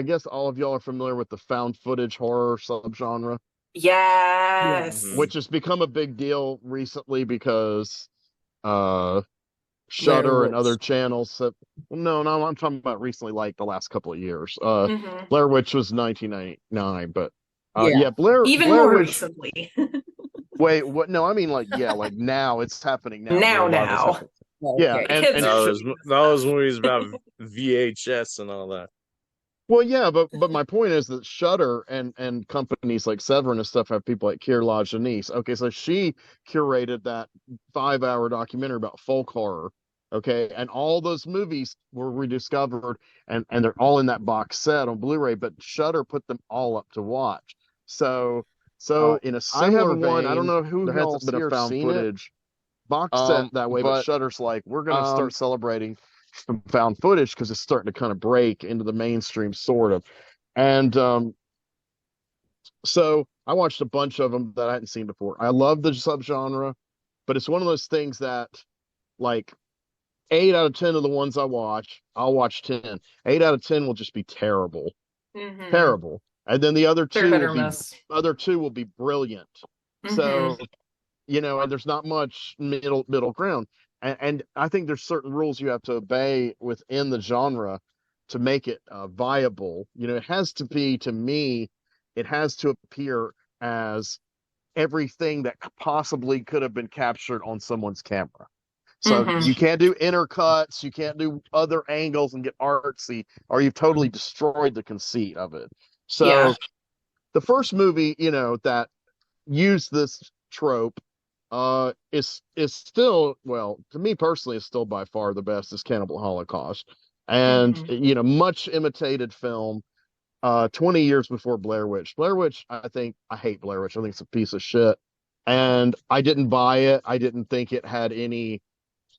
guess all of y'all are familiar with the found footage horror subgenre. Yeah. Yes. Which has become a big deal recently because uh Blair Shudder and other Witch. channels have, well, no, I'm talking about recently, like the last couple of years. Hmm. Blair Witch was 1999, but Yeah. yeah, Even Blair more Witch. recently. Wait, what? No, I mean, like, yeah, like now it's happening now. The revival's Now. happening. Yeah, Okay. and Kids are Those seeing this those stuff. movies about VHS and all that. well, yeah, but my point is that Shudder and companies like Severin and stuff have people like Kier Janice. Okay, so she curated that 5 hour documentary about folk horror. Okay, and all those movies were rediscovered, and they're all in that box set on Blu-ray. But Shudder put them all up to watch. So so Oh, in a I have similar one. I don't vein, know who there y'all hasn't been a here found seen it. footage box set that way, but But Shudder's like, we're gonna start celebrating some found footage because it's starting to kind of break into the mainstream, sort of. And so I watched a bunch of them that I hadn't seen before. I love the subgenre, but it's one of those things that, like, 8 out of 10 of the ones I watch, I'll watch 10. 8 out of 10 will just be terrible, Hmm. terrible, and then the They're hit or miss. other two will be brilliant. Hmm. So, and there's not much middle ground. And I think there's certain rules you have to obey within the genre to make it viable. It has to be, to me, it has to appear as everything that possibly could have been captured on someone's camera. So Hmm. you can't do intercuts, you can't do other angles and get artsy, or you've totally destroyed the conceit of it. Yeah. So the first movie, that used this trope is still, well, to me personally, is still by far the best, is Cannibal Holocaust. And Hmm. much imitated film 20 years before Blair Witch. Blair Witch, I hate Blair Witch. I think it's a piece of shit. And I didn't buy it. I didn't think it had any,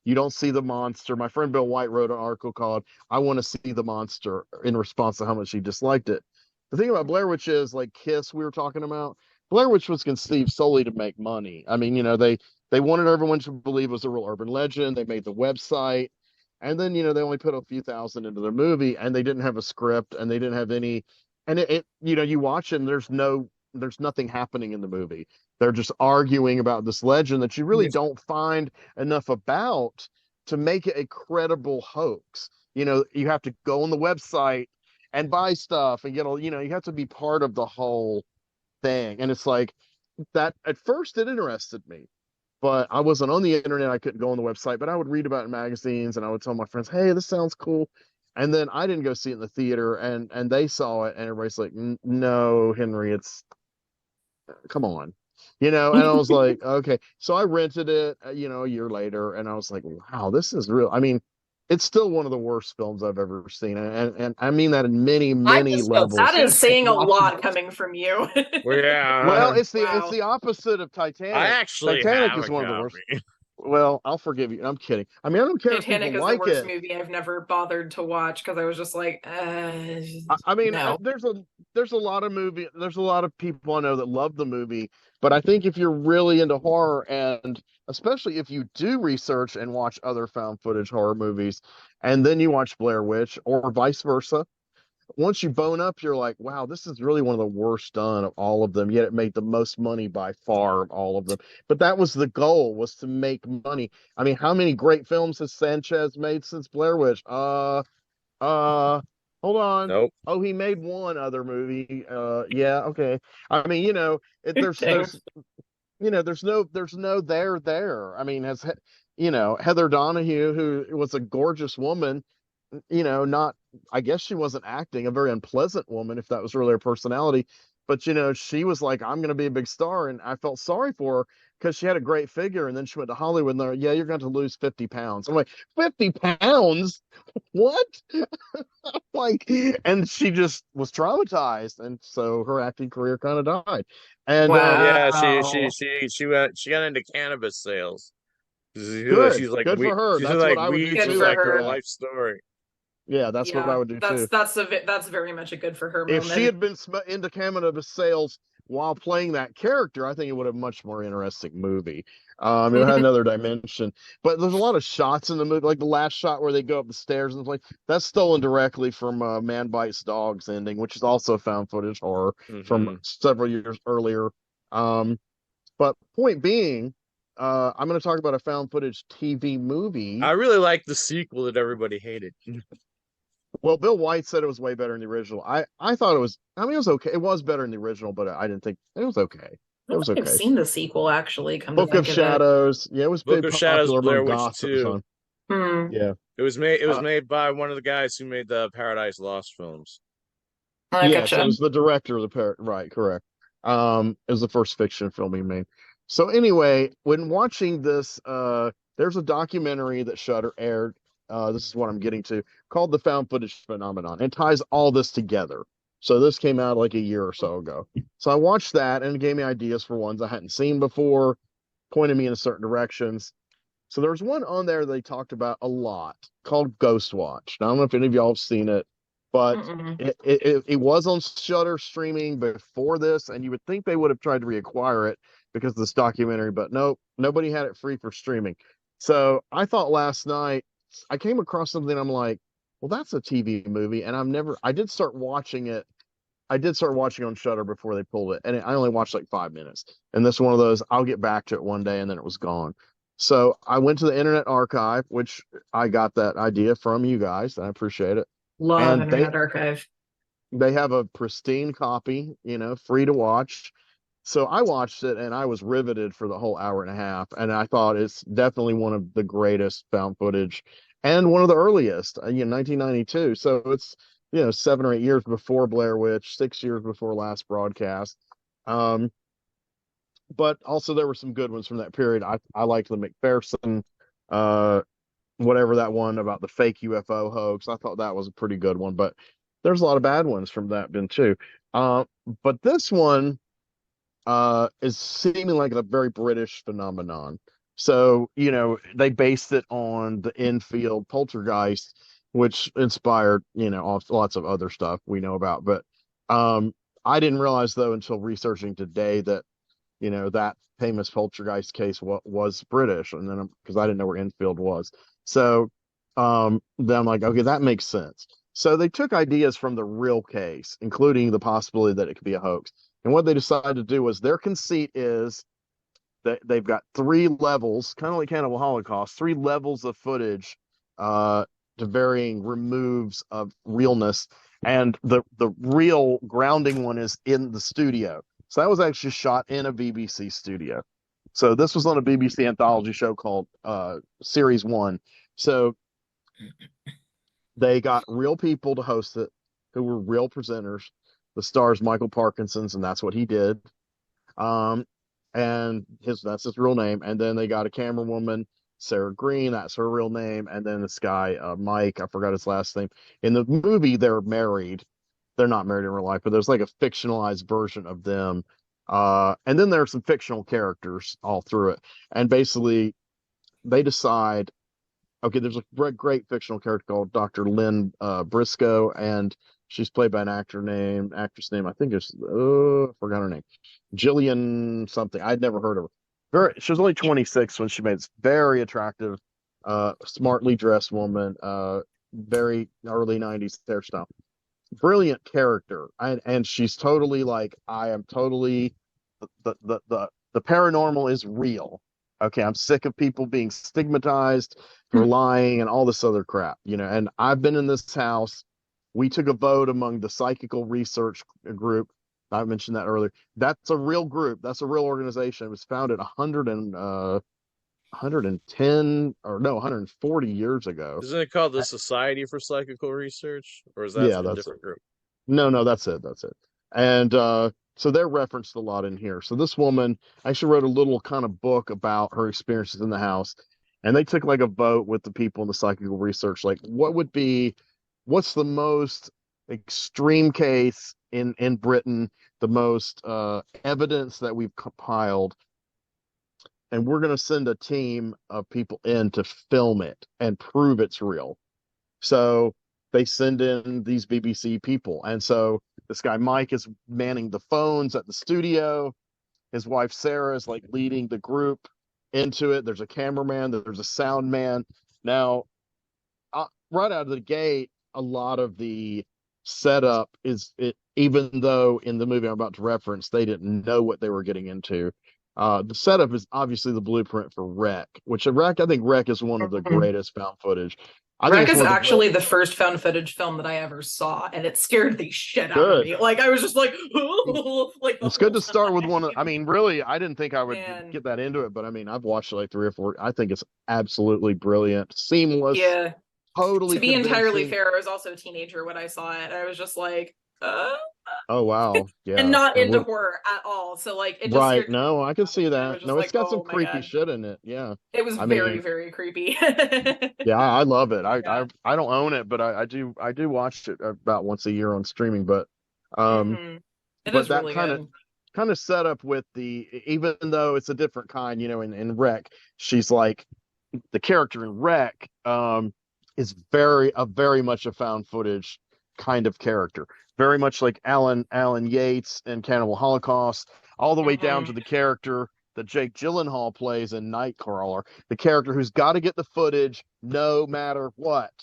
you don't see the monster. My friend Bill White wrote an article called I Want to See the Monster, in response to how much he disliked it. The thing about Blair Witch is, like Kiss we were talking about, Blair Witch was conceived solely to make money. I mean, they wanted everyone to believe it was a real urban legend. They made the website, and then they only put a few thousand into their movie, and they didn't have a script, and they didn't have any. And you watch it, and there's nothing happening in the movie. They're just arguing about this legend that you really don't find enough about to make it a credible hoax. You have to go on the website and buy stuff and get all, you have to be part of the whole thing. And it's like that at first it interested me, but I wasn't on the internet. I couldn't go on the website, but I would read about it in magazines and I would tell my friends, hey, this sounds cool. And then I didn't go see it in the theater, and they saw it, and everybody's like, no, Henry, it's, come on. And I was like, okay. So I rented it, a year later, and I was like, wow, this is real. I mean, it's still one of the worst films I've ever seen. And I mean that in many, I many just felt That levels. is sick saying a watching lot it. coming from you. Well, Well, yeah, it's Wow. the opposite of I Titanic. actually Titanic have is a one of the worst. copy. Well, I'll forgive you. I'm kidding. I mean, I don't care if Titanic people is the like worst it. movie I've never bothered to watch because I was just like, I mean, no. there's a lot of there's a lot of people I know that love the movie, but I think if you're really into horror, and especially if you do research and watch other found footage horror movies, and then you watch Blair Witch or vice versa, once you bone up, you're like, wow, this is really one of the worst done of all of them, yet it made the most money by far of all of them. But that was the goal, was to make money. I mean, how many great films has Sanchez made since Blair Witch? Uh, hold on. Nope. Oh, he made one other movie. Yeah, okay. I mean, Dang. there's no there. I mean, Heather Donahue, who was a gorgeous woman, not, I guess she wasn't acting, a very unpleasant woman, if that was really her personality. But, she was like, I'm going to be a big star. And I felt sorry for her because she had a great figure. And then she went to Hollywood, and they're, yeah, you're going to lose 50 pounds. I'm like, 50 pounds? What? Like, and she just was traumatized. And so her acting career kind of died. And Yeah, she Wow. she she she went she got into cannabis sales. good, She's like good weed. for her. She's That's like what I would do weeds Good was too for like after her her. that. life story. Yeah, that's what I Yeah, would do that's too. that's a that's very much a good for her If she moment. had been into cannabis sales while playing that character, I think it would have a much more interesting movie. It had another dimension. But there's a lot of shots in the movie, like the last shot where they go up the stairs and like that's stolen directly from Man Bites Dogs ending, which is also a found footage horror from several years earlier. But point being, I'm going to talk about a found footage TV movie. I really like the sequel that everybody hated. Well, Bill White said it was way better than the original. I thought it was. I mean, it was okay. It was better than the original, but I didn't think it was okay. It was okay. I've seen the sequel actually. Book of Shadows. Yeah, it was Book of Shadows, Blair Witch goths 2. Yeah, it was made by one of the guys who made the Paradise Lost films. Yes, it was the director of the right, correct. It was the first fiction film he made. So anyway, when watching this, there's a documentary that Shudder aired. This is what I'm getting to, called The Found Footage Phenomenon, and ties all this together. So this came out like a year or so ago. So I watched that, and it gave me ideas for ones I hadn't seen before, pointed me in certain directions. So there was one on there they talked about a lot called GHOSTWATCH. Now, I don't know if any of y'all have seen it, but it was on Shudder streaming before this, and you would think they would have tried to reacquire it because of this documentary, but nope, nobody had it free for streaming. So I thought last night, I came across something, I'm like, well, that's a TV movie, and I did start watching it. I did start watching on Shudder before they pulled it, and I only watched like 5 minutes. And this is one of those, I'll get back to it one day, and then it was gone. So I went to the Internet Archive, which I got that idea from you guys, and I appreciate it. Love Internet Archive. They have a pristine copy, free to watch. So I watched it, and I was riveted for the whole hour and a half, and I thought it's definitely one of the greatest found footage and one of the earliest, 1992. So it's, 7 or 8 years before Blair Witch, 6 years before last broadcast. But also there were some good ones from that period. I liked the McPherson, whatever that one about the fake UFO hoax. I thought that was a pretty good one, but there's a lot of bad ones from that bin too. But this one is seeming like a very British phenomenon. So, they based it on the Enfield poltergeist, which inspired, lots of other stuff we know about. But I didn't realize, though, until researching today that, that famous poltergeist case was British. And then, because I didn't know where Enfield was. So then I'm like, okay, that makes sense. So they took ideas from the real case, including the possibility that it could be a hoax. And what they decided to do was their conceit is that they've got 3 levels, kind of like Cannibal Holocaust, 3 levels of footage to varying removes of realness. And the real grounding one is in the studio. So that was actually shot in a BBC studio. So this was on a BBC anthology show called Series 1. So they got real people to host it who were real presenters. The star's Michael Parkinson's, and that's what he did. And that's his real name. And then they got a camera woman, Sarah Green, that's her real name. And then this guy, Mike, I forgot his last name. In the movie, they're married. They're not married in real life, but there's like a fictionalized version of them. And then there are some fictional characters all through it. And basically, they decide, okay, there's a great fictional character called Dr. Lynn Briscoe, and she's played by an actress name, I think it's, I forgot her name. Jillian something. I'd never heard of her. She was only 26 when she made this very attractive, smartly dressed woman, very early 90s hairstyle. Brilliant character. And she's totally like, I am totally, the paranormal is real. Okay, I'm sick of people being stigmatized for lying and all this other crap, and I've been in this house. We took a vote among the Psychical Research Group. I mentioned that earlier. That's a real group. That's a real organization. It was founded 140 years ago. Isn't it called the Society for Psychical Research? Or is that a different group? No, that's it. And so they're referenced a lot in here. So this woman actually wrote a little kind of book about her experiences in the house. And they took like a vote with the people in the Psychical Research, like what's the most extreme case in Britain, the most evidence that we've compiled, and we're going to send a team of people in to film it and prove it's real. So they send in these BBC people, and so This guy Mike is manning the phones at the studio. His wife Sarah is like leading the group into it. There's a cameraman, there's a sound man. Now, right out of the gate, a lot of the setup is it. Even though in the movie I'm about to reference, they didn't know what they were getting into. The setup is obviously the blueprint for Wreck, which I think Wreck is one of the greatest found footage. I think Wreck it's is one of the actually the first found footage film that I ever saw, and it scared the shit out of Good. me. Like, I was just like, like It's good to start with one. I mean, really, I didn't think I would Man. get that into it, but I mean, I've watched like 3 or 4. I think it's absolutely brilliant, seamless, Yeah. totally To be entirely convincing. fair, I was also a teenager when I saw it, and I was just like, Oh wow, yeah, and not into we're horror at all. So like, it just right. scared No, I can see me. I was that. just No, it's like, got some oh my creepy God. shit in it. Yeah, It was I very, mean, very creepy. yeah, I love it. Yeah. I don't own it, but I do watch it about once a year on streaming. But Mhm. It but is that really good. kind of set up with the, even though it's a different kind, you know, in Wreck, she's like the character in Wreck is very much a found footage kind of character. Very much like Alan Yates in Cannibal Holocaust, all the way down to the character that Jake Gyllenhaal plays in Nightcrawler, the character who's got to get the footage no matter what.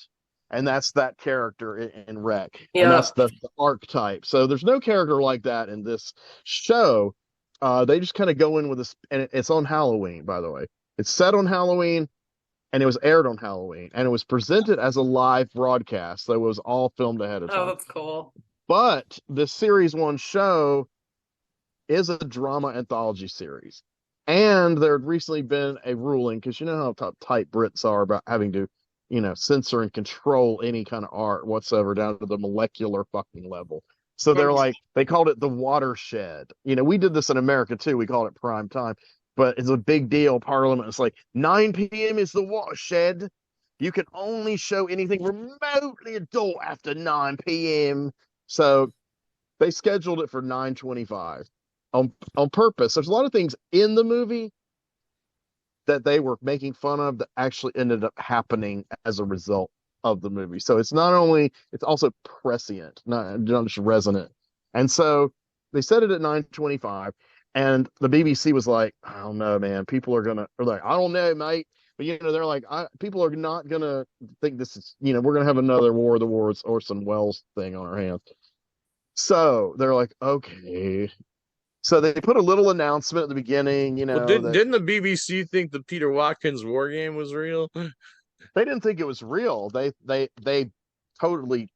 And that's that character in Wreck. And Yeah. that's the archetype. So there's no character like that in this show. They just kind of go in with this, and it's on Halloween, by the way. It's set on Halloween, and it was aired on Halloween, and it was presented as a live broadcast, so it was all filmed ahead of Oh, time. that's cool. But the series one show is a drama anthology series, and there had recently been a ruling, because you know how tight Brits are about having to, you know, censor and control any kind of art whatsoever down to the molecular fucking level. So they're like, they called it the watershed. You know, we did this in America too. We called it prime time, but it's a big deal. Parliament, it's like 9 p.m. is the watershed. You can only show anything remotely adult after 9 p.m. So they scheduled it for 9:25 on purpose. There's a lot of things in the movie that they were making fun of that actually ended up happening as a result of the movie. So it's not only, it's also prescient, not just resonant. And so they set it at 9:25, and the BBC was like, I don't know, man. People are gonna, or like, I don't know, mate. But you know, they're like, people are not gonna think this is, you know, we're gonna have another War of the Worlds Orson Welles thing on our hands. So they're like, okay. So they put a little announcement at the beginning, you Well, know, that didn't the BBC think the Peter Watkins war game was real? they didn't think it was real. They totally,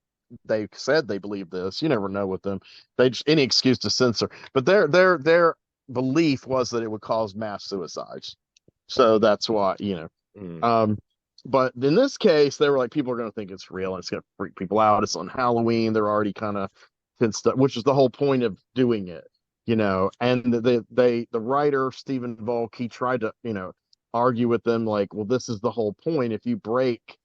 they said they believed this. You never know with them. They just any excuse to censor. But their belief was that it would cause mass suicides. So that's why, you know. But in this case, they were like, people are going to think it's real and it's going to freak people out. It's on Halloween. They're already kind of fenced up, which is the whole point of doing it, you know. And the writer, Stephen Volk, he tried to, you know, argue with them like, well, this is the whole point. If you break,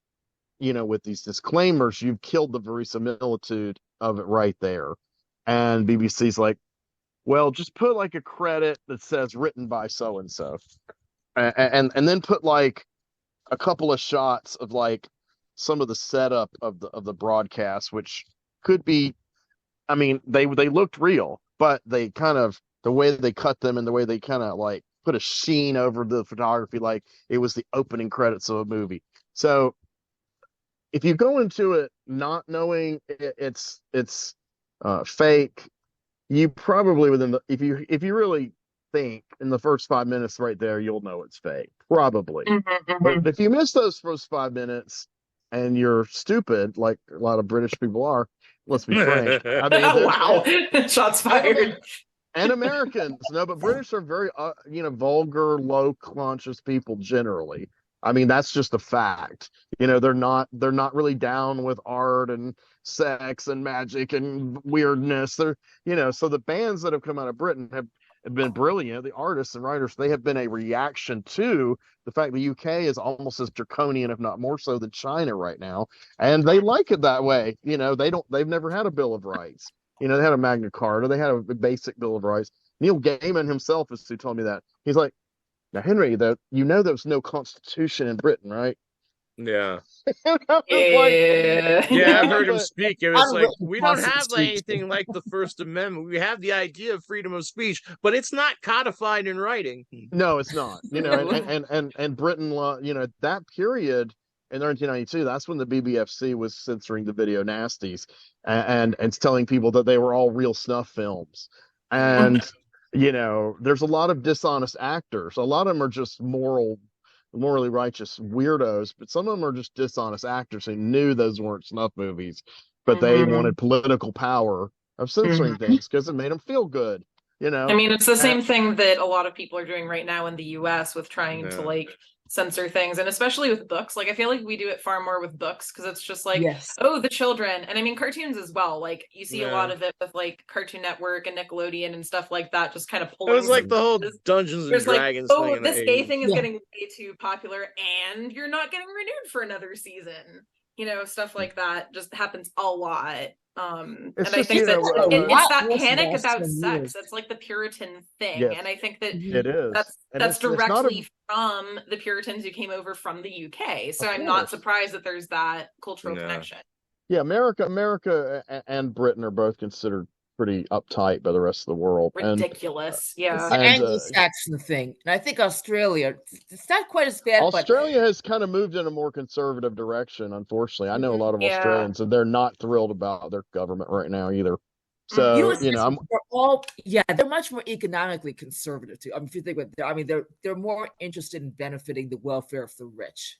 you know, with these disclaimers, you've killed the verisimilitude of it right there. And BBC's like, well, just put like a credit that says written by so and so, and then put like a couple of shots of like some of the setup of the broadcast, which could be, I mean, they looked real, but they kind of, the way they cut them and the way they kind of like put a sheen over the photography, like it was the opening credits of a movie. So if you go into it not knowing it's fake, you probably within the, if you really think in the first 5 minutes right there, you'll know it's fake, probably. But if you miss those first 5 minutes and you're stupid, like a lot of British people are, let's be frank. I mean, wow, shots fired. And Americans, no, but British are very, you know, vulgar, low conscious people generally. I mean, that's just a fact. You know, they're not really down with art and sex and magic and weirdness. They're, you know, so the bands that have come out of Britain have been brilliant. The artists and writers, they have been a reaction to the fact the UK is almost as draconian, if not more so, than China right now. And they like it that way. You know, they've never had a Bill of Rights. You know, they had a Magna Carta, they had a basic Bill of Rights. Neil Gaiman himself is who told me that. He's like, now, Henry, you know there was no constitution in Britain, right? Yeah. And I was like, Yeah. Yeah, I've yeah, heard him but speak. It was like, Unwritten we don't policy have speech. anything like the First Amendment. We have the idea of freedom of speech, but it's not codified in writing. no, it's not. And Britain, that period in 1992, that's when the BBFC was censoring the video nasties and telling people that they were all real snuff films. And there's a lot of dishonest actors. A lot of them are just morally righteous weirdos, but some of them are just dishonest actors who knew those weren't snuff movies, but they wanted political power of censoring things because it made them feel good. I mean, it's the And- same thing that a lot of people are doing right now in the US with trying to Yeah. like censor things, and especially with books. Like, I feel like we do it far more with books because it's just like, Yes. oh, the children. And I mean, cartoons as well. Like, you see a Yeah. lot of it with like Cartoon Network and Nickelodeon and stuff like that, just kind of It pulling. was like the whole There's Dungeons and like, Dragons oh, thing in the this gay 80s. thing is Yeah. getting way too popular, and you're not getting renewed for another season. Stuff like that just happens a lot. And It's I just, think that it's that Yes, panic yes, about yes. sex. That's like the Puritan thing. Yes. And I think that it is. that's And it's not directly from the Puritans who came over from the UK. So Of I'm not course. surprised that there's that cultural Yeah. connection. Yeah, America and Britain are both considered pretty uptight by the rest of the world. Ridiculous. It's Yeah. the And, Anglo-Saxon thing. And I think Australia, it's not quite as bad, Australia has kind of moved in a more conservative direction, unfortunately. I know a lot of Yeah. Australians, and they're not thrilled about their government right now either. but So, US I'm they're all, they're much more economically conservative too. I mean, if you think about it, I mean, they're more interested in benefiting the welfare of the rich.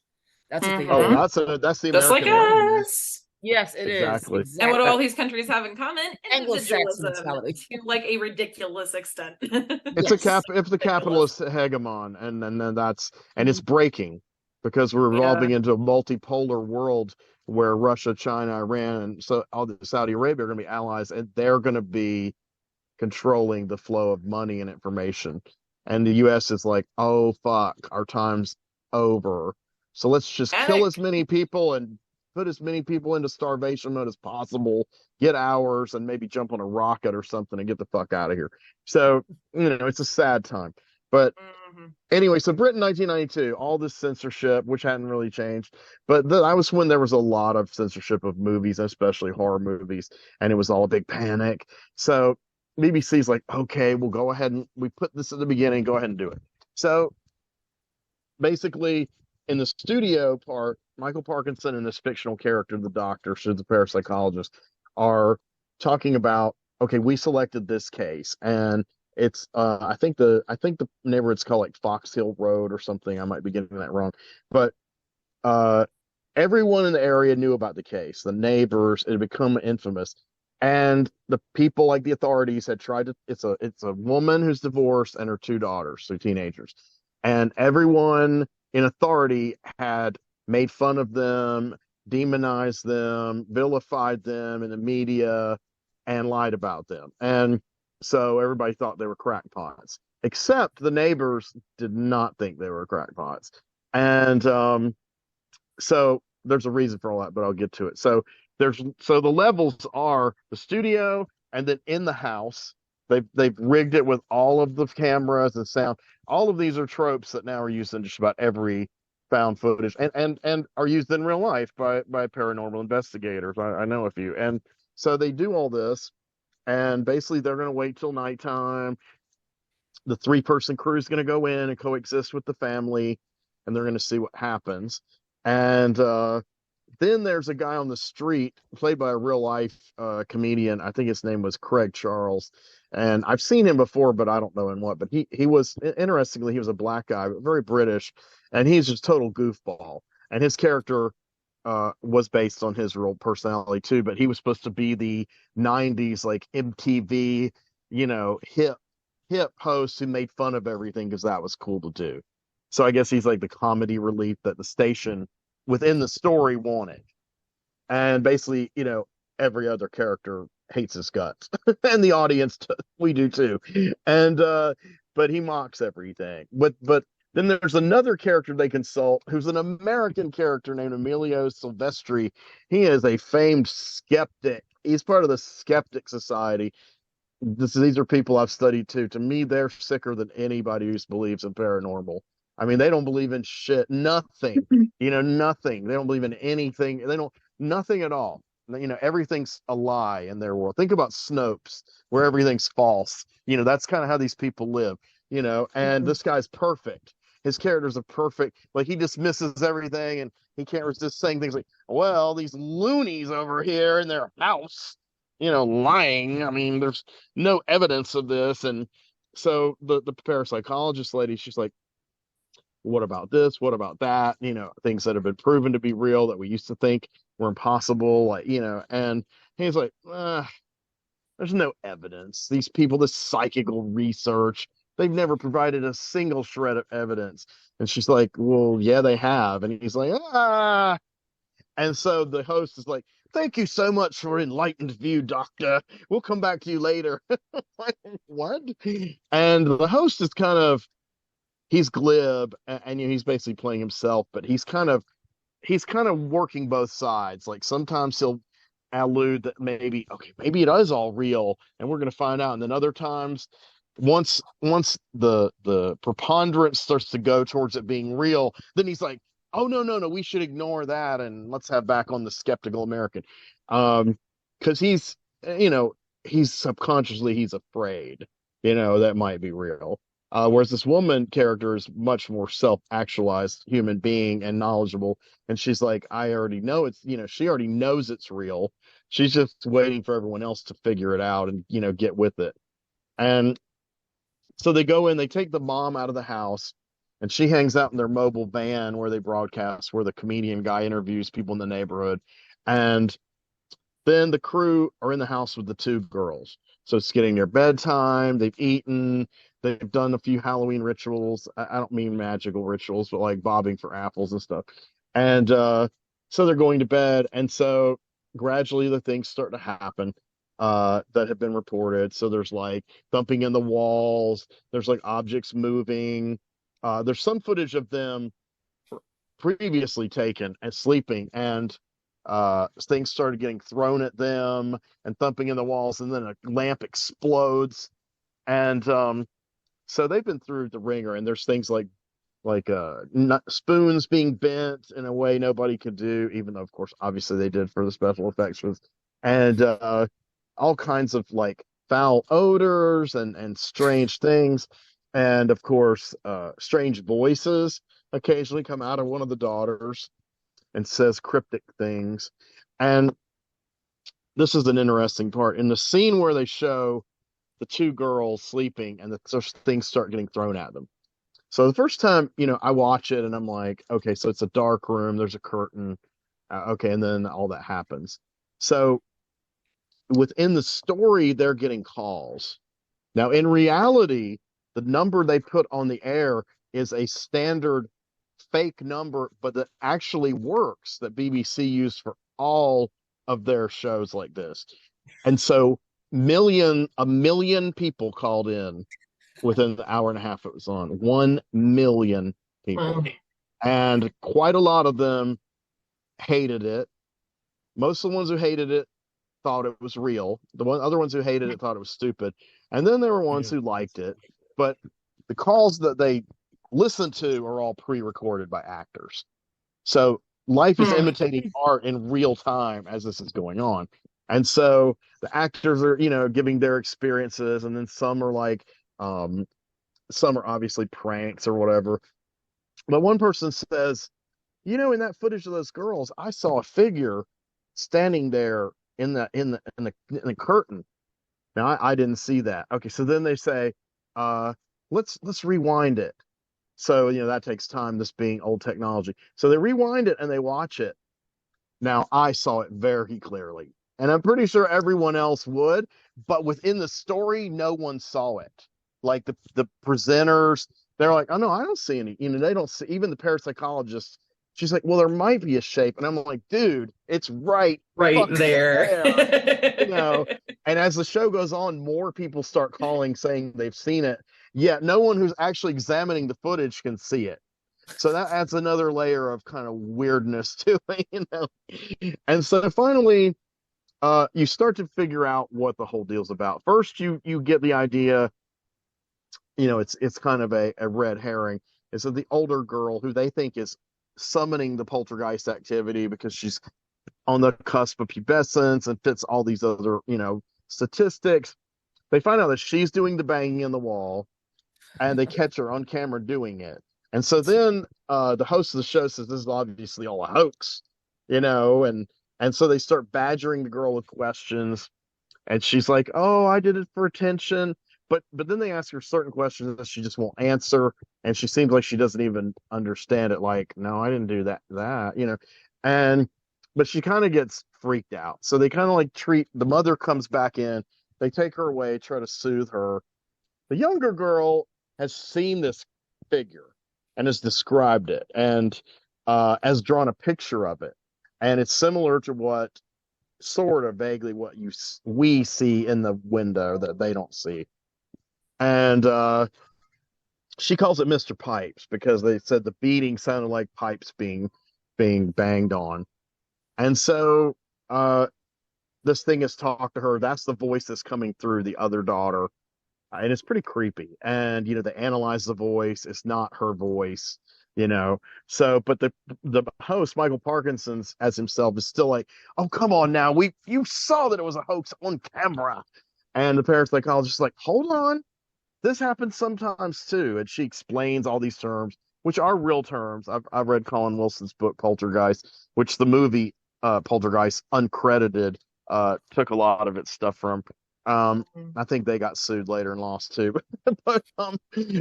That's what they Mhm. oh, are. that's the Just like American way. us. Yes, it is. Exactly. And what do all these countries have in common? Anglo-Saxon Individualism mentality. to like a ridiculous extent. It's Yes. it's the capitalist hegemon, and then it's breaking because we're Yeah. evolving into a multipolar world where Russia, China, Iran, and so all the Saudi Arabia are going to be allies, and they're going to be controlling the flow of money and information. And the U.S. is like, oh fuck, our time's over. So let's just kill as many people and put as many people into starvation mode as possible, get hours, and maybe jump on a rocket or something and get the fuck out of here. So, it's a sad time. But anyway, so Britain 1992, all this censorship, which hadn't really changed. But that was when there was a lot of censorship of movies, especially horror movies, and it was all a big panic. So BBC's like, okay, we'll go ahead and we put this at the beginning, go ahead and do it. So basically, in the studio part, Michael Parkinson and this fictional character, the doctor, who's the parapsychologist, are talking about, okay, we selected this case, and it's I think the neighborhood's called like Fox Hill Road or something. I might be getting that wrong, but everyone in the area knew about the case. The neighbors, it had become infamous, and the people, like the authorities, had tried to. It's a woman who's divorced and her two daughters, so teenagers, and everyone in authority had made fun of them, demonized them, vilified them in the media, and lied about them. And so everybody thought they were crackpots, except the neighbors did not think they were crackpots. And so there's a reason for all that, but I'll get to it. So the levels are the studio, and then in the house, they've rigged it with all of the cameras and sound. All of these are tropes that now are used in just about every found footage and are used in real life by paranormal investigators. I know a few. And so they do all this, and basically they're going to wait till nighttime. The 3-person crew is going to go in and coexist with the family, and they're going to see what happens. And then there's a guy on the street played by a real life comedian. I think his name was Craig Charles, and I've seen him before, but I don't know in what. But he was, interestingly, he was a black guy, but very British, and he's just total goofball. And his character was based on his real personality too. But he was supposed to be the '90s like MTV, hip host who made fun of everything because that was cool to do. So I guess he's like the comedy relief that the station within the story wanted. And basically, every other character hates his guts. And the audience, we do too. And but he mocks everything. But then there's another character they consult who's an American character named Emilio Silvestri. He is a famed skeptic. He's part of the Skeptic Society. These are people I've studied too. To me, they're sicker than anybody who believes in paranormal. I mean, they don't believe in shit, nothing, nothing. They don't believe in anything. They don't, nothing at all. Everything's a lie in their world. Think about Snopes, where everything's false. That's kind of how these people live, and this guy's perfect. His characters are perfect. Like, he dismisses everything, and he can't resist saying things like, well, these loonies over here in their house, lying. I mean, there's no evidence of this. And so the parapsychologist lady, she's like, what about this? What about that? Things that have been proven to be real that we used to think were impossible. Like, and he's like, there's no evidence. These people, this psychical research, they've never provided a single shred of evidence. And she's like, well, yeah, they have. And he's like, ah. And so the host is like, thank you so much for enlightened view, doctor. We'll come back to you later. Like, what? And the host is he's glib, and he's basically playing himself, but he's kind of working both sides. Like, sometimes he'll allude that maybe it is all real, and we're going to find out. And then other times, once the preponderance starts to go towards it being real, then he's like, oh, no, we should ignore that, and let's have back on the skeptical American. Because he's subconsciously, he's afraid, that might be real. Whereas this woman character is much more self-actualized human being and knowledgeable. And she's like, I already know it's, she already knows it's real. She's just waiting for everyone else to figure it out and, get with it. And so they go in, they take the mom out of the house, and she hangs out in their mobile van where they broadcast, where the comedian guy interviews people in the neighborhood. And then the crew are in the house with the two girls. So it's getting their bedtime. They've eaten. They've done a few Halloween rituals. I don't mean magical rituals, but like bobbing for apples and stuff. And so they're going to bed. And so gradually the things start to happen that have been reported. So there's like thumping in the walls. There's like objects moving. There's some footage of them previously taken and sleeping, and things started getting thrown at them and thumping in the walls, and then a lamp explodes. And so they've been through the ringer, and there's things like spoons being bent in a way nobody could do, even though, of course, obviously they did for the special effects. And all kinds of like foul odors and strange things. And of course, strange voices occasionally come out of one of the daughters and says cryptic things. And this is an interesting part. In the scene where they show the two girls sleeping and things start getting thrown at them. So the first time, I watch it and I'm like, okay, so it's a dark room, there's a curtain. Okay, and then all that happens. So within the story, they're getting calls. Now, in reality, the number they put on the air is a standard fake number, but that actually works, that BBC used for all of their shows like this. And so a million people called in within the hour and a half it was on. 1 million people. Wow. And quite a lot of them hated it. Most of the ones who hated it thought it was real. Other ones who hated it thought it was stupid. And then there were ones who liked it. But the calls that they listened to are all pre-recorded by actors. So life is imitating art in real time as this is going on. And so the actors are, giving their experiences, and then some are like, some are obviously pranks or whatever. But one person says, in that footage of those girls, I saw a figure standing there in the curtain. Now I didn't see that. Okay, so then they say, let's rewind it. So that takes time, this being old technology. So they rewind it and they watch it. Now I saw it very clearly, and I'm pretty sure everyone else would, but within the story, no one saw it. Like the presenters, they're like, oh no, I don't see any. They don't see. Even the parapsychologist, she's like, well, there might be a shape, and I'm like, dude, it's right there. And as the show goes on, more people start calling saying they've seen it. Yet no one who's actually examining the footage can see it. So that adds another layer of kind of weirdness to it, And so finally, you start to figure out what the whole deal's about. First, you get the idea, it's kind of a red herring. is that the older girl, who they think is summoning the poltergeist activity because she's on the cusp of pubescence and fits all these other, statistics, they find out that she's doing the banging in the wall, and they catch her on camera doing it. And so then the host of the show says this is obviously all a hoax, and so they start badgering the girl with questions, and she's like, "Oh, I did it for attention." But then they ask her certain questions that she just won't answer, and she seems like she doesn't even understand it. Like, no, I didn't do that, and but she kind of gets freaked out. So they kind of like treat the mother comes back in, they take her away, try to soothe her. The younger girl has seen this figure and has described it and has drawn a picture of it, and it's similar to what sort of vaguely what we see in the window that they don't see. And she calls it Mr. Pipes because they said the beating sounded like pipes being banged on. And so this thing has talked to her. That's the voice that's coming through the other daughter. And it's pretty creepy. And, they analyze the voice. It's not her voice, So, but the host, Michael Parkinson's as himself, is still like, oh, come on now. You saw that it was a hoax on camera. And the parapsychologist is like, hold on. This happens sometimes too. And she explains all these terms, which are real terms. I've read Colin Wilson's book, Poltergeist, which the movie Poltergeist, uncredited, took a lot of its stuff from. I think they got sued later and lost too. But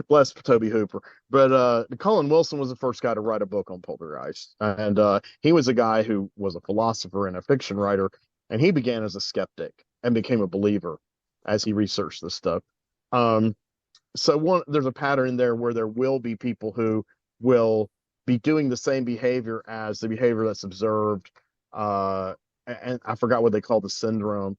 bless Toby Hooper. But Colin Wilson was the first guy to write a book on Poltergeist. And he was a guy who was a philosopher and a fiction writer. And he began as a skeptic and became a believer as he researched this stuff. So there's a pattern in there where there will be people who will be doing the same behavior as the behavior that's observed. And I forgot what they call the syndrome.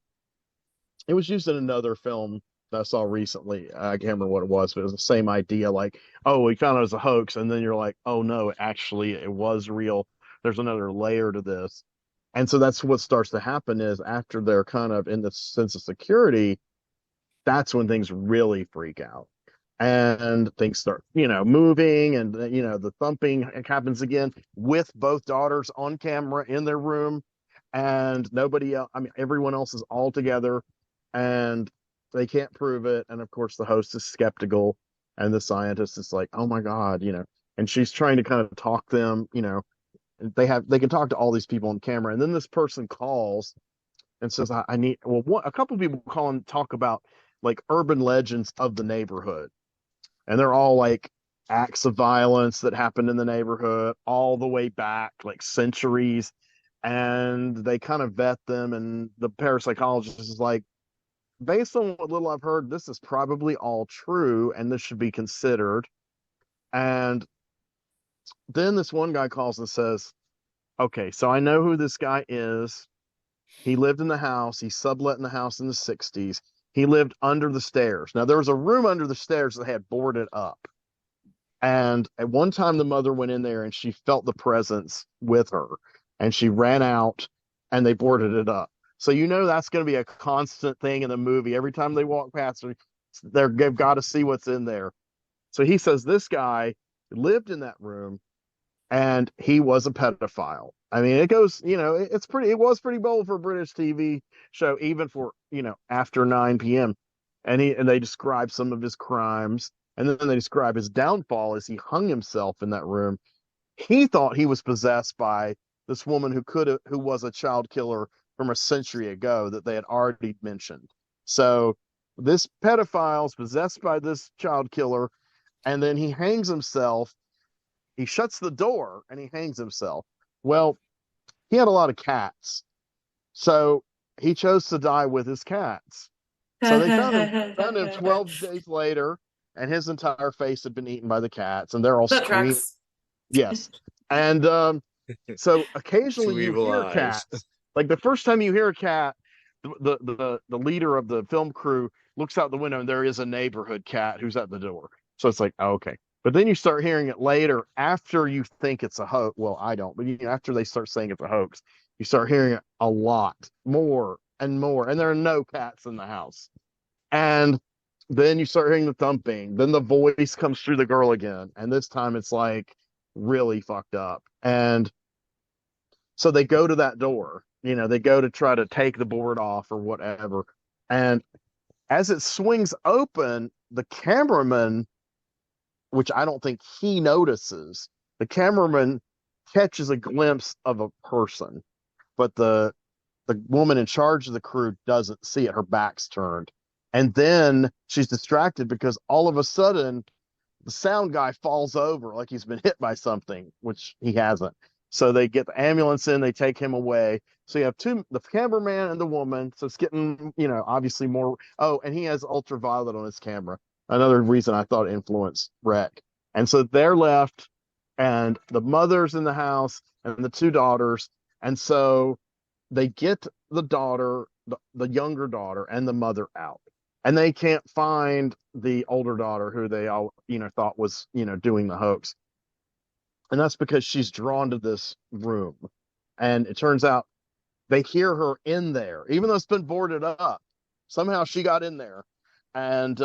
It was used in another film that I saw recently. I can't remember what it was, but it was the same idea. Like, oh, we found it as a hoax, and then you're like, oh no, actually, it was real. There's another layer to this, and so that's what starts to happen is after they're kind of in the sense of security, that's when things really freak out. And things start, moving, and the thumping happens again with both daughters on camera in their room, and nobody else. I mean, everyone else is all together, and they can't prove it. And of course, the host is skeptical, and the scientist is like, "Oh my God," and she's trying to kind of talk them. They can talk to all these people on camera, and then this person calls and says, "I need." Well, a couple of people call and talk about like urban legends of the neighborhood. And they're all like acts of violence that happened in the neighborhood all the way back, like centuries. And they kind of vet them. And the parapsychologist is like, based on what little I've heard, this is probably all true and this should be considered. And then this one guy calls and says, okay, so I know who this guy is. He lived in the house. He sublet in the house in the 60s. He lived under the stairs. Now, there was a room under the stairs that had boarded up. And at one time, the mother went in there and she felt the presence with her. And she ran out and they boarded it up. So that's going to be a constant thing in the movie. Every time they walk past her, they've got to see what's in there. So he says this guy lived in that room and he was a pedophile. I mean, it goes, it was pretty bold for a British TV show, even for, after 9 p.m. And they describe some of his crimes. And then they describe his downfall as he hung himself in that room. He thought he was possessed by this woman who was a child killer from a century ago that they had already mentioned. So this pedophile is possessed by this child killer, and then he hangs himself. He shuts the door and he hangs himself. Well, he had a lot of cats, so he chose to die with his cats. So they found him 12 days later, and his entire face had been eaten by the cats, and they're all screaming. Yes. And so occasionally you hear cats. Like the first time you hear a cat, the leader of the film crew looks out the window, and there is a neighborhood cat who's at the door. So it's like, oh, okay. But then you start hearing it later after you think it's a hoax. Well, I don't, but after they start saying it's a hoax, you start hearing it a lot more and more. And there are no cats in the house. And then you start hearing the thumping. Then the voice comes through the girl again. And this time it's like really fucked up. And so they go to that door. They go to try to take the board off or whatever. And as it swings open, the cameraman, which I don't think he notices, the cameraman catches a glimpse of a person, but the woman in charge of the crew doesn't see it. Her back's turned. And then she's distracted because all of a sudden the sound guy falls over like he's been hit by something, which he hasn't. So they get the ambulance in, they take him away. So you have the cameraman and the woman. So it's getting, obviously more. Oh, and he has ultraviolet on his camera. Another reason I thought influenced Wreck. And so they're left, and the mother's in the house and the two daughters. And so they get the daughter, the younger daughter, and the mother out. And they can't find the older daughter who they all, thought was, doing the hoax. And that's because she's drawn to this room. And it turns out they hear her in there, even though it's been boarded up. Somehow she got in there. And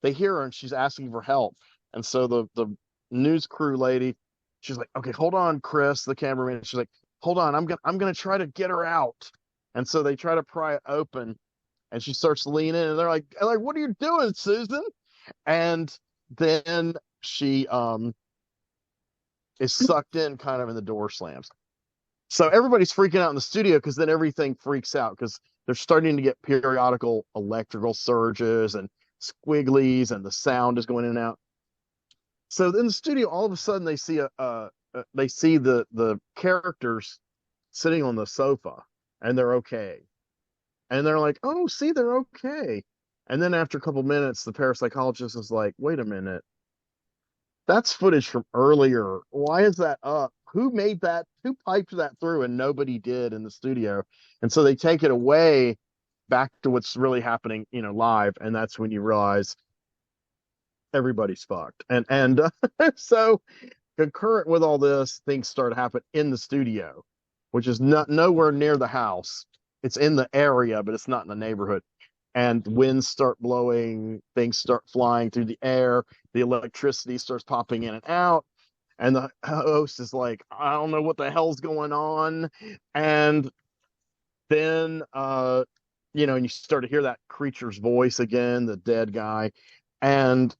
they hear her, and she's asking for help. And so the news crew lady, she's like, okay, hold on, Chris, the cameraman. She's like, hold on, I'm gonna try to get her out. And so they try to pry it open, and she starts leaning, and they're like, what are you doing, Susan? And then she is sucked in kind of, and the door slams. So everybody's freaking out in the studio because then everything freaks out because they're starting to get periodical electrical surges and squigglies, and the sound is going in and out. So in the studio, all of a sudden they see the characters sitting on the sofa, and they're okay. And they're like, oh, see, they're okay. And then after a couple minutes, the parapsychologist is like, wait a minute. That's footage from earlier. Why is that up? Who made that? Who piped that through? And nobody did in the studio. And so they take it away back to what's really happening, live. And that's when you realize everybody's fucked. And so concurrent with all this, things start to happen in the studio, which is nowhere near the house. It's in the area, but it's not in the neighborhood. And winds start blowing, things start flying through the air, the electricity starts popping in and out, and the host is like, I don't know what the hell's going on. And then and you start to hear that creature's voice again, the dead guy. And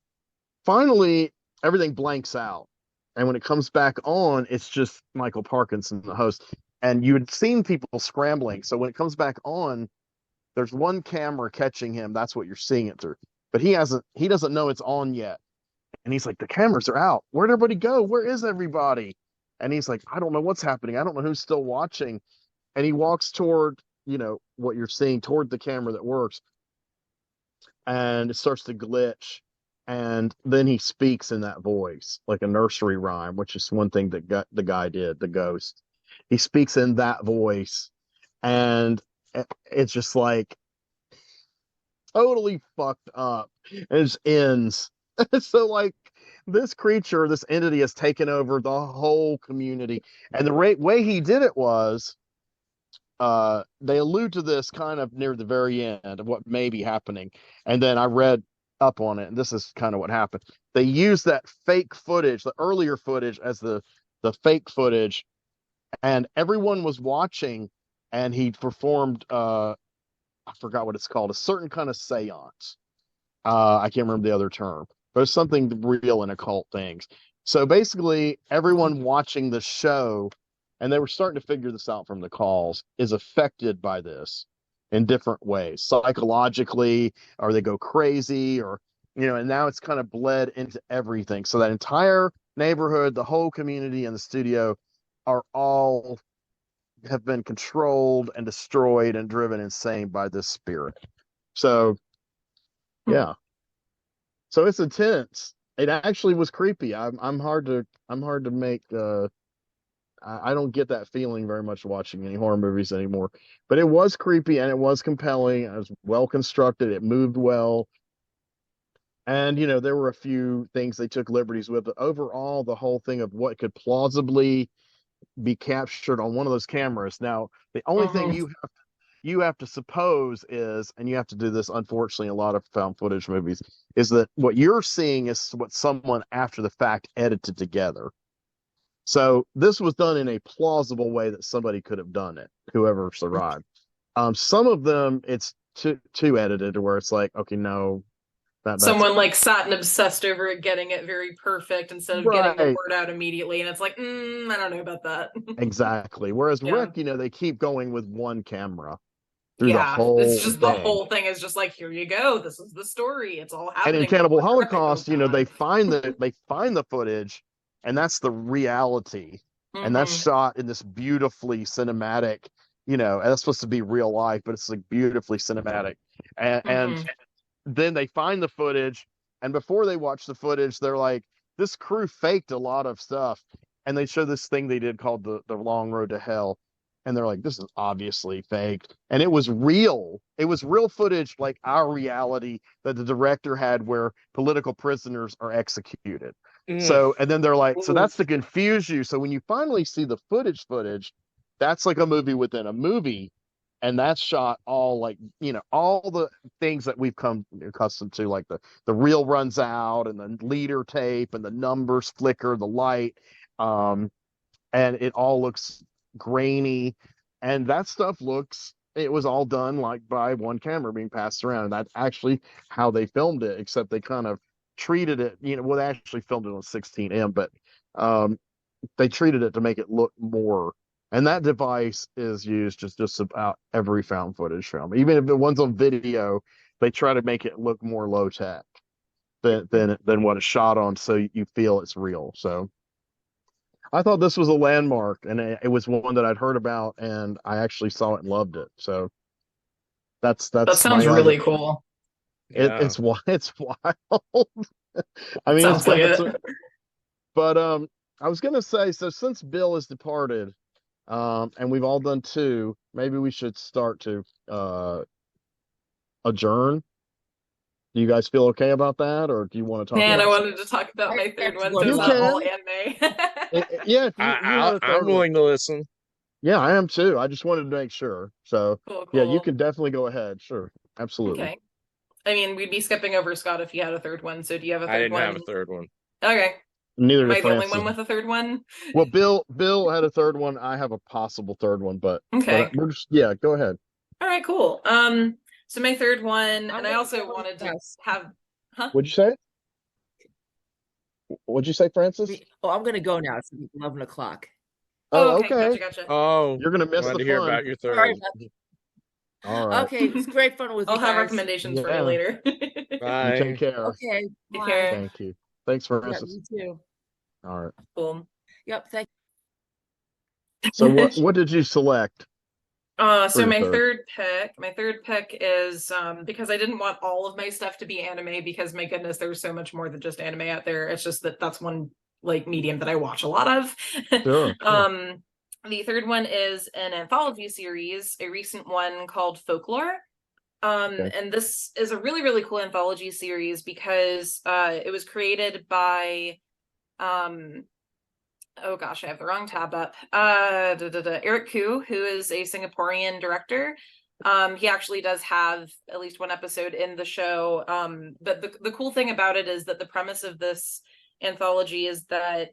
finally everything blanks out. And when it comes back on, it's just Michael Parkinson, the host. And you had seen people scrambling. So when it comes back on, there's one camera catching him. That's what you're seeing it through. But he doesn't know it's on yet. And he's like, the cameras are out. Where'd everybody go? Where is everybody? And he's like, I don't know what's happening. I don't know who's still watching. And he walks toward, what you're seeing, toward the camera that works. And it starts to glitch. And then he speaks in that voice, like a nursery rhyme, which is one thing that the guy did, the ghost. He speaks in that voice. And it's just like totally fucked up. And it just ends. So like this creature, this entity has taken over the whole community. And the way he did it was, they allude to this kind of near the very end of what may be happening. And then I read up on it, and this is kind of what happened. They used that fake footage, the earlier footage, as the fake footage, and everyone was watching, and he performed I forgot what it's called, a certain kind of seance. I can't remember the other term, but it's something real in occult things. So basically everyone watching the show, and they were starting to figure this out from the calls, is affected by this in different ways, psychologically, or they go crazy, or and now it's kind of bled into everything. So that entire neighborhood, the whole community, and the studio have been controlled and destroyed and driven insane by this spirit. So yeah, so it's intense. It actually was creepy. I'm hard to make. I don't get that feeling very much watching any horror movies anymore. But it was creepy, and it was compelling. It was well constructed. It moved well. And, there were a few things they took liberties with. But overall, the whole thing of what could plausibly be captured on one of those cameras. Now, the only thing you have to suppose is, and you have to do this unfortunately in a lot of found footage movies, is that what you're seeing is what someone after the fact edited together. So this was done in a plausible way that somebody could have done it, whoever survived. Some of them it's too edited to where it's like, okay, no, someone like sat and obsessed over it, getting it very perfect instead of getting the word out immediately, and it's like, I don't know about that. Exactly. Whereas Rick, they keep going with one camera through the whole it's just thing. The whole thing is just like, here you go, this is the story, it's all happening. And in Cannibal Holocaust, they find the footage, and that's the reality, and that's shot in this beautifully cinematic, and that's supposed to be real life, but it's like beautifully cinematic, and then they find the footage, and before they watch the footage, they're like, this crew faked a lot of stuff, and they show this thing they did called the Long Road to Hell, and they're like, this is obviously faked, and it was real footage, like our reality that the director had, where political prisoners are executed. So, and then they're like, so that's to confuse you. So when you finally see the footage, that's like a movie within a movie. And that's shot all like, all the things that we've come accustomed to, like the reel runs out and the leader tape and the numbers flicker, the light. And it all looks grainy. And that stuff it was all done like by one camera being passed around. And that's actually how they filmed it, except they kind of treated it, they actually filmed it on 16M, but they treated it to make it look more. And that device is used just about every found footage film. Even if the one's on video, they try to make it look more low tech than what it's shot on, so you feel it's real. So I thought this was a landmark, and it was one that I'd heard about, and I actually saw it and loved it. So that sounds really cool. It's wild. I mean, sounds like it. But I was gonna say, so since Bill has departed, and we've all done 2, maybe we should start to adjourn. Do you guys feel okay about that, or do you want to talk? Man, I wanted to talk about my third one. So it's not all anime. Yeah, I'm willing to listen. Yeah, I am too. I just wanted to make sure. So cool. Yeah, you can definitely go ahead. Sure, absolutely. Okay. I mean, we'd be skipping over Scott if you had a third one. So do you have a third one? I didn't have a third one. Okay. Neither Am did I the Francis. only one with a third one? Well, Bill had a third one. I have a possible third one, but okay. But go ahead. All right, cool. So my third one, and I also wanted to have. Huh? What'd you say? What'd you say, Francis? Oh, I'm gonna go now. It's 11 o'clock. Oh, okay. Gotcha. Oh, you're gonna miss the fun. Hear about your third. All right. Okay, it's great fun with you. I'll have recommendations for you later. Bye. You take care. Okay. Take care. Thank you. Thanks, Francis. Yeah, you too. All right. Cool. Yep. Thank you. So what did you select? So my third pick is because I didn't want all of my stuff to be anime, because my goodness, there's so much more than just anime out there. It's just that's one like medium that I watch a lot of. Sure. The third one is an anthology series, a recent one called Folklore. And this is a really, really cool anthology series because it was created by oh gosh, I have the wrong tab up. Eric Chiu, who is a Singaporean director. He actually does have at least one episode in the show. But the cool thing about it is that the premise of this anthology is that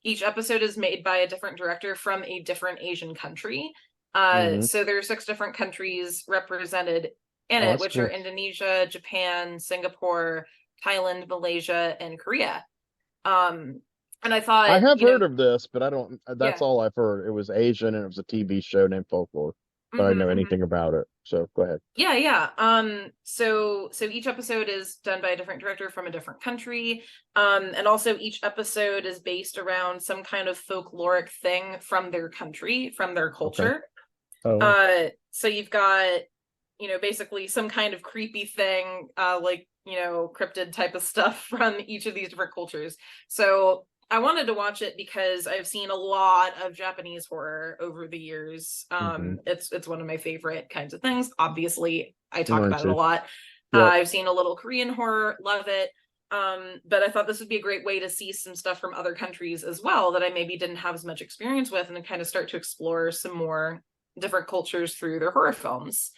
each episode is made by a different director from a different Asian country. So there are 6 different countries represented in it, which are Indonesia, Japan, Singapore, Thailand, Malaysia, and Korea. And I thought I have heard of this, but I don't. That's all I've heard. It was Asian, and it was a TV show named Folklore. But I didn't know anything about it. So go ahead. Yeah. So each episode is done by a different director from a different country. And also each episode is based around some kind of folkloric thing from their country, from their culture. Okay. So you've got, basically some kind of creepy thing, like, cryptid type of stuff from each of these different cultures. So I wanted to watch it because I've seen a lot of Japanese horror over the years. It's one of my favorite kinds of things. Obviously, I talk about it a lot. Yep. I've seen a little Korean horror, love it. But I thought this would be a great way to see some stuff from other countries as well that I maybe didn't have as much experience with, and then kind of start to explore some more different cultures through their horror films.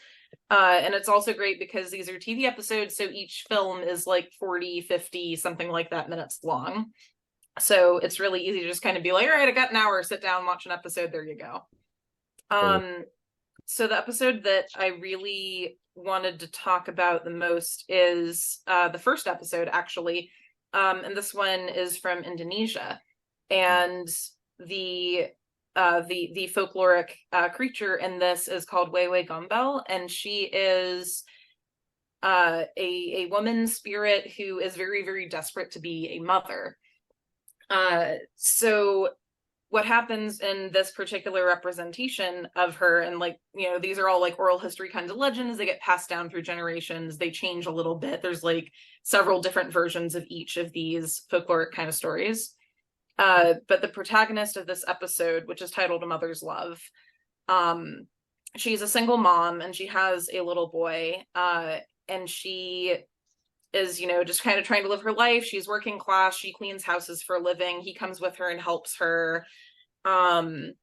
And it's also great because these are TV episodes, so each film is like 40, 50, something like that minutes long. So it's really easy to just kind of be like, all right, I got an hour, sit down, watch an episode, there you go. So the episode that I really wanted to talk about the most is the first episode, actually. And this one is from Indonesia. And the folkloric creature in this is called Wewe Gombel, and she is a woman spirit who is very, very desperate to be a mother. So what happens in this particular representation of her, and like, you know, these are all like oral history kinds of legends, they get passed down through generations, they change a little bit, there's like several different versions of each of these folkloric kind of stories. But the protagonist of this episode, which is titled A Mother's Love, she's a single mom and she has a little boy, and she is, you know, just kind of trying to live her life. She's working class, she cleans houses for a living, he comes with her and helps her. And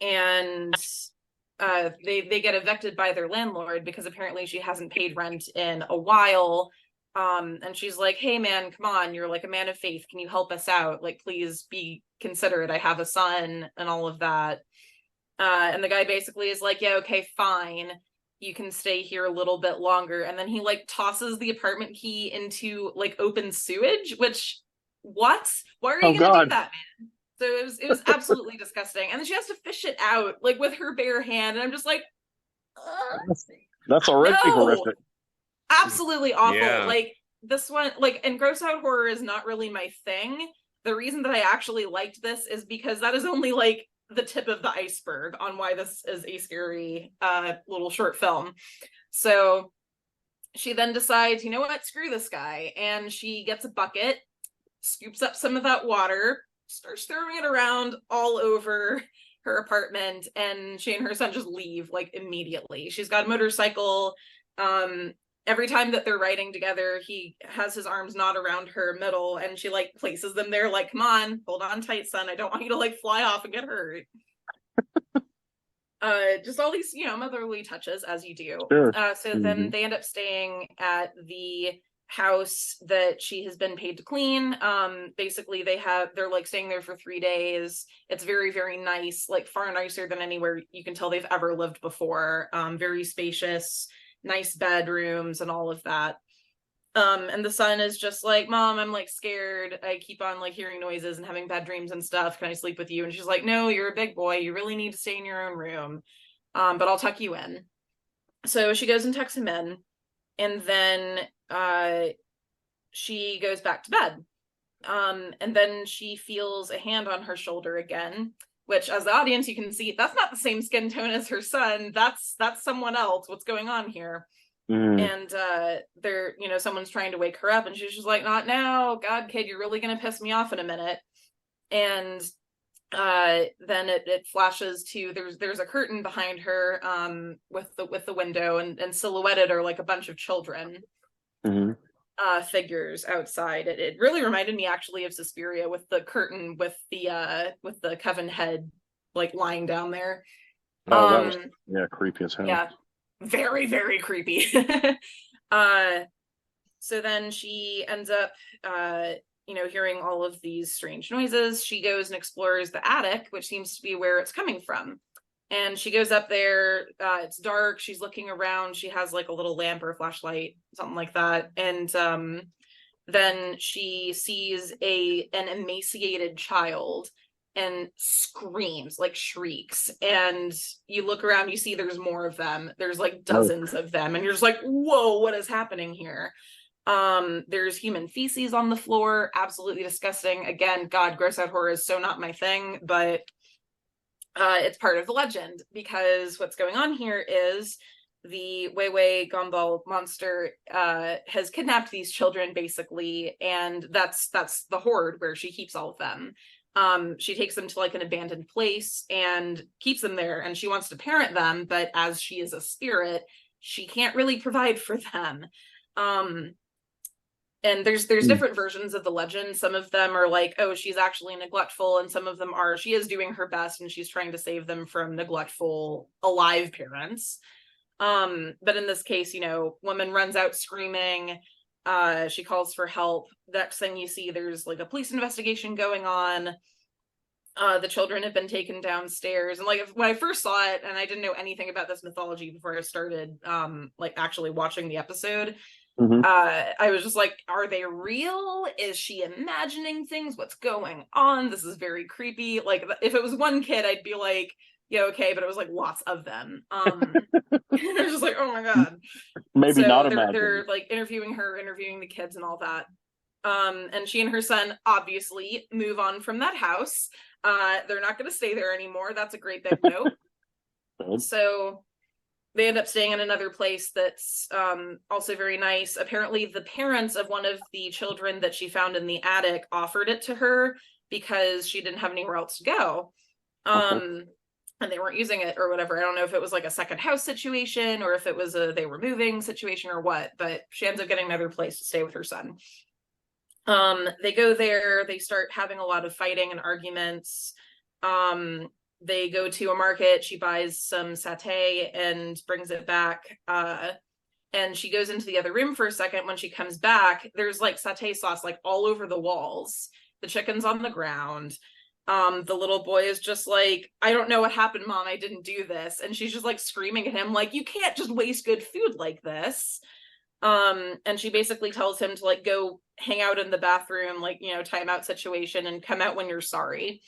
they get evicted by their landlord because apparently she hasn't paid rent in a while. And she's like, hey man, come on, you're like a man of faith, can you help us out? Like, please be considerate, I have a son, and all of that. And the guy basically is like, yeah, okay, fine, you can stay here a little bit longer. And then he like tosses the apartment key into like open sewage, which, what? Why are you gonna do that, man? So it was absolutely disgusting. And then she has to fish it out like with her bare hand, and I'm just like, that's already horrific. Absolutely awful. Yeah. Like this one, like, and gross out horror is not really my thing. The reason that I actually liked this is because that is only like the tip of the iceberg on why this is a scary little short film. So she then decides, you know what, screw this guy, and she gets a bucket, scoops up some of that water, starts throwing it around all over her apartment, and she and her son just leave like immediately. She's got a motorcycle. Every time that they're riding together, he has his arms not around her middle, and she like places them there like, come on, hold on tight, son, I don't want you to like fly off and get hurt. Just all these, you know, motherly touches, as you do. Sure. Then they end up staying at the house that she has been paid to clean. Basically they're like staying there for 3 days. It's very, very nice, like far nicer than anywhere you can tell they've ever lived before. Very spacious, nice bedrooms and all of that. And the son is just like, Mom, I'm like scared, I keep on like hearing noises and having bad dreams and stuff, can I sleep with you? And she's like, no, you're a big boy, you really need to stay in your own room, but I'll tuck you in. So she goes and tucks him in, and then she goes back to bed, and then she feels a hand on her shoulder again, which, as the audience, you can see that's not the same skin tone as her son. That's someone else. What's going on here? And they're, you know, someone's trying to wake her up, and she's just like, not now, God, kid, you're really gonna piss me off in a minute. And then it flashes to there's a curtain behind her, with the window, and silhouetted are like a bunch of children. Figures outside. It really reminded me actually of Suspiria, with the curtain with the coven head like lying down there. That was, creepy as hell. Yeah, very, very creepy. So then she ends up hearing all of these strange noises. She goes and explores the attic, which seems to be where it's coming from. And she goes up there, it's dark, she's looking around, she has like a little lamp or a flashlight, something like that. And then she sees an emaciated child and screams, like shrieks. And you look around, you see there's more of them. There's like dozens of them. And you're just like, whoa, what is happening here? There's human feces on the floor, absolutely disgusting. Again, God, gross out horror is so not my thing, but it's part of the legend, because what's going on here is the Wewe Gombal monster has kidnapped these children, basically, and that's the hoard where she keeps all of them. She takes them to like an abandoned place and keeps them there, and she wants to parent them, but as she is a spirit, she can't really provide for them. and there's different versions of the legend. Some of them are like, oh, she's actually neglectful, and some of them are she is doing her best and she's trying to save them from neglectful alive parents. But in this case, you know, woman runs out screaming. She calls for help. Next thing you see, there's like a police investigation going on. The children have been taken downstairs, and like when I first saw it, and I didn't know anything about this mythology before I started like actually watching the episode, I was just like, are they real? Is she imagining things? What's going on? This is very creepy. Like if it was one kid, I'd be like, yeah, okay, but it was like lots of them. I was just like, oh my god. Maybe so not they're like interviewing the kids and all that. And she and her son obviously move on from that house. They're not going to stay there anymore. That's a great big note. So they end up staying in another place that's also very nice. Apparently the parents of one of the children that she found in the attic offered it to her because she didn't have anywhere else to go. And they weren't using it or whatever. I don't know if it was like a second house situation or if it was a they were moving situation or what, but she ends up getting another place to stay with her son. They go there, they start having a lot of fighting and arguments. They go to a market, she buys some satay and brings it back. And she goes into the other room for a second. When she comes back, there's like satay sauce like all over the walls. The chicken's on the ground. The little boy is just like, I don't know what happened, Mom, I didn't do this. And she's just like screaming at him like, you can't just waste good food like this. And she basically tells him to like go hang out in the bathroom, like, you know, timeout situation, and come out when you're sorry.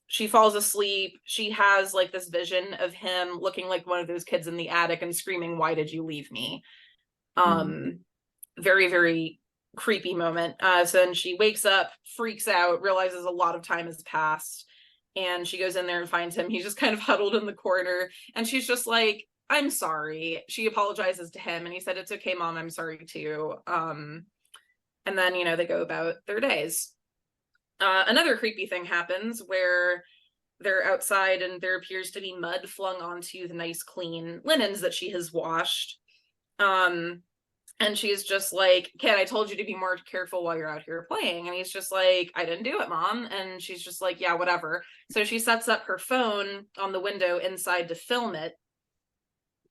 She falls asleep. She has like this vision of him looking like one of those kids in the attic and screaming, why did you leave me? Very, very creepy moment. So then she wakes up, freaks out, realizes a lot of time has passed, and she goes in there and finds him. He's just kind of huddled in the corner, and she's just like, I'm sorry. She apologizes to him, and he said, it's okay, Mom, I'm sorry too. And then, you know, they go about their days. Another creepy thing happens where they're outside and there appears to be mud flung onto the nice clean linens that she has washed. And she's just like, Kid, I told you to be more careful while you're out here playing. And he's just like, I didn't do it, Mom. And she's just like, yeah, whatever. So she sets up her phone on the window inside to film it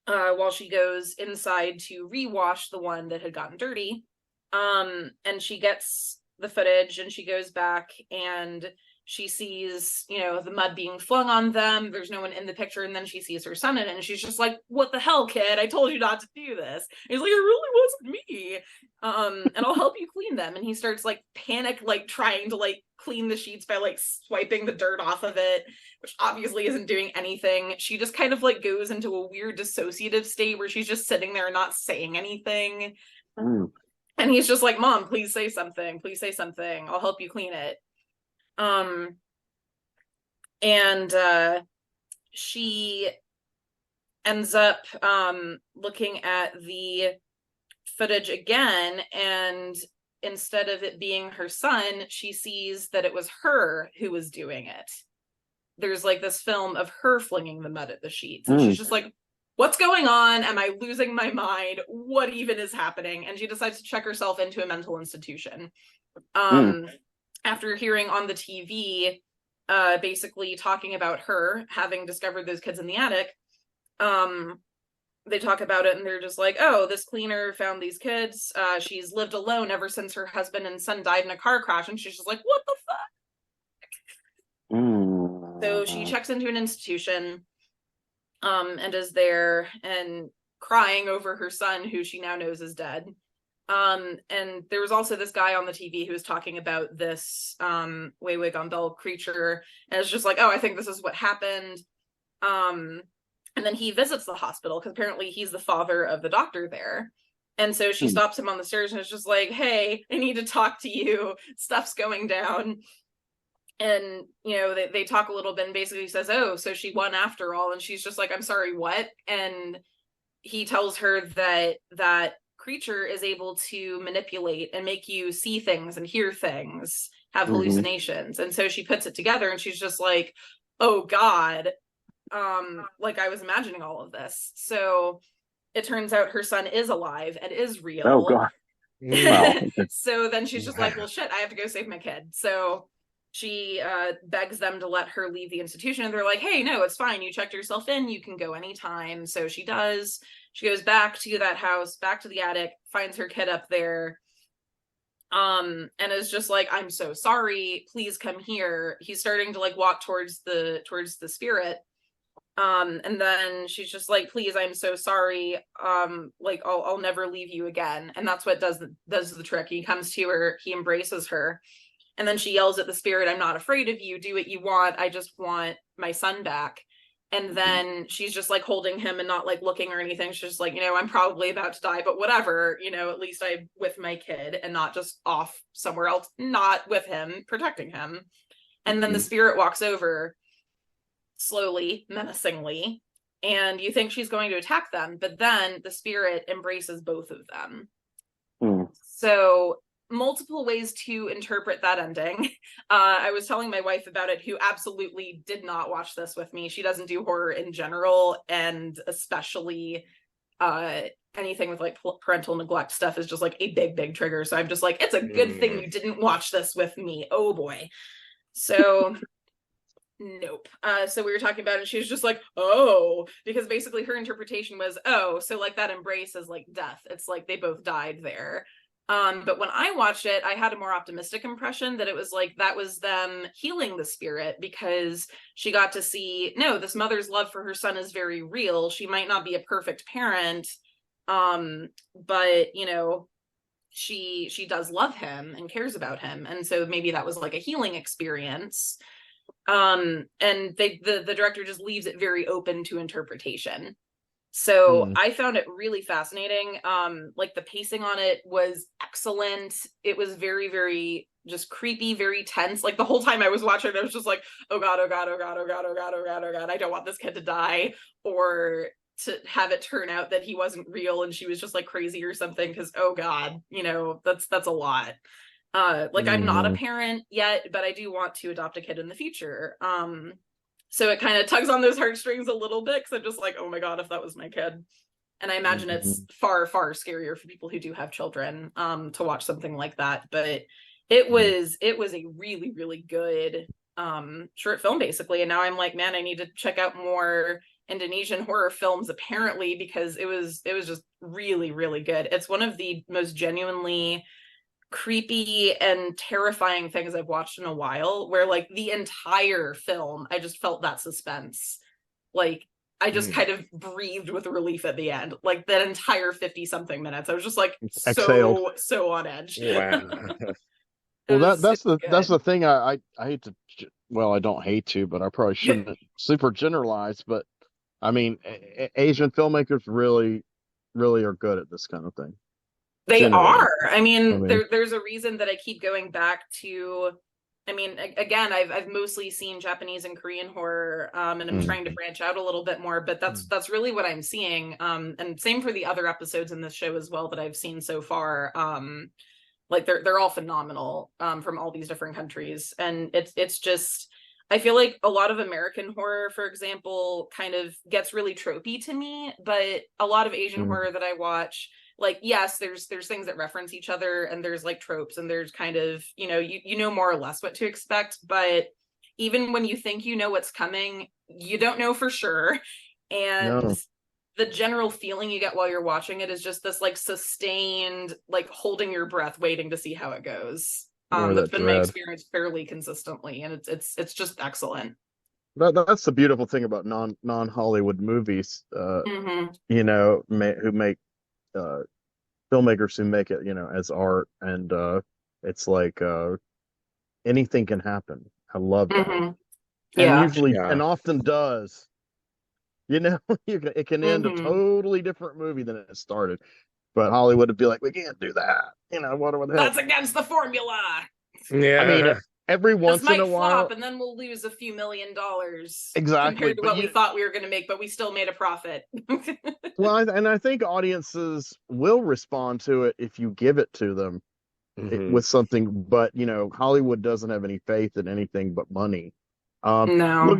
while she goes inside to rewash the one that had gotten dirty. And she gets the footage and she goes back and she sees, you know, the mud being flung on them. There's no one in the picture. And then she sees her son in it and she's just like, what the hell, kid? I told you not to do this. And he's like, it really wasn't me. And I'll help you clean them. And he starts like panic, like trying to like clean the sheets by like swiping the dirt off of it, which obviously isn't doing anything. She just kind of like goes into a weird dissociative state where she's just sitting there not saying anything. And he's just like, Mom, please say something. Please say something. I'll help you clean it. And she ends up looking at the footage again, and instead of it being her son, she sees that it was her who was doing it. There's like this film of her flinging the mud at the sheets, and she's just like, what's going on? Am I losing my mind? What even is happening? And she decides to check herself into a mental institution. After hearing on the TV, basically talking about her having discovered those kids in the attic, they talk about it and they're just like, oh, this cleaner found these kids. She's lived alone ever since her husband and son died in a car crash. And she's just like, what the fuck? So she checks into an institution and is there and crying over her son, who she now knows is dead. And there was also this guy on the TV who was talking about this Wewe Gombel creature, and it's just like, oh, I think this is what happened. And then he visits the hospital because apparently he's the father of the doctor there. And so she stops him on the stairs and is just like, hey, I need to talk to you. Stuff's going down. And, you know, they talk a little bit and basically says, oh, so she won after all. And she's just like, I'm sorry, what? And he tells her that that creature is able to manipulate and make you see things and hear things, have hallucinations. And so she puts it together and she's just like, oh God, like I was imagining all of this. So it turns out her son is alive and is real. Oh God. Wow. So then she's just like, well, shit, I have to go save my kid. So she begs them to let her leave the institution, and they're like, hey, no, it's fine, you checked yourself in, you can go anytime. So she does. She goes back to that house, back to the attic, finds her kid up there, and is just like, I'm so sorry, please come here. He's starting to like walk towards the spirit, and then she's just like, please, I'm so sorry, like I'll never leave you again. And that's what does the trick. He comes to her, he embraces her, and then she yells at the spirit, I'm not afraid of you, do what you want, I just want my son back. And then she's just like holding him and not like looking or anything. She's just like, I'm probably about to die, but whatever, at least I'm with my kid and not just off somewhere else, not with him, protecting him. And then the spirit walks over slowly, menacingly, and you think she's going to attack them, but then the spirit embraces both of them. So multiple ways to interpret that ending. I was telling my wife about it, who absolutely did not watch this with me. She doesn't do horror in general, and especially anything with like parental neglect stuff is just like a big trigger. So I'm just like, it's a good thing you didn't watch this with me. Oh boy. So nope. So we were talking about it, and she was just like, oh, because basically her interpretation was, oh, so like that embrace is like death. It's like they both died there. But when I watched it, I had a more optimistic impression that it was like that was them healing the spirit, because she got to see, no, this mother's love for her son is very real. She might not be a perfect parent, but she does love him and cares about him, and so maybe that was like a healing experience. And the director just leaves it very open to interpretation. So I found it really fascinating. Like the pacing on it was excellent. It was very, very just creepy, very tense. Like the whole time I was watching, I was just like, oh God, oh God, oh God, oh God, oh God, oh God, oh God. I don't want this kid to die, or to have it turn out that he wasn't real and she was just like crazy or something. Cause oh God, that's a lot. Like I'm not a parent yet, but I do want to adopt a kid in the future. So it kind of tugs on those heartstrings a little bit, because I'm just like, oh my God, if that was my kid. And I imagine it's far, far scarier for people who do have children to watch something like that. But it was a really, really good short film, basically. And now I'm like, man, I need to check out more Indonesian horror films, apparently, because it was just really, really good. It's one of the most genuinely creepy and terrifying things I've watched in a while, where like the entire film I just felt that suspense. Like I just kind of breathed with relief at the end. Like that entire 50 something minutes I was just like so on edge. Wow. Well, that's the thing. I hate to, well, I don't hate to, but I probably shouldn't super generalize, but I mean, Asian filmmakers really are good at this kind of thing. They are. I mean, there's a reason that I keep going back to. I mean, again, I've mostly seen Japanese and Korean horror, and I'm trying to branch out a little bit more. But that's really what I'm seeing. And same for the other episodes in this show as well that I've seen so far. Like they're all phenomenal from all these different countries, and it's just. I feel like a lot of American horror, for example, kind of gets really tropey to me, but a lot of Asian horror that I watch. Like, yes, there's things that reference each other, and there's like tropes, and there's kind of, you know more or less what to expect, but even when you think you know what's coming, you don't know for sure. And the general feeling you get while you're watching it is just this like sustained, like holding your breath, waiting to see how it goes. That's been my experience fairly consistently, and it's just excellent. That's the beautiful thing about non-Hollywood movies, who make filmmakers who make it, as art, and it's like anything can happen. I love that. And usually and often does. It can end a totally different movie than it started. But Hollywood would be like, we can't do that. What the hell? That's against the formula. Yeah. I mean, every once in a while, flop, and then we'll lose a few $1 million. Exactly. Compared to what we thought we were going to make, but we still made a profit. Well, and I think audiences will respond to it if you give it to them with something. But Hollywood doesn't have any faith in anything but money. No. Look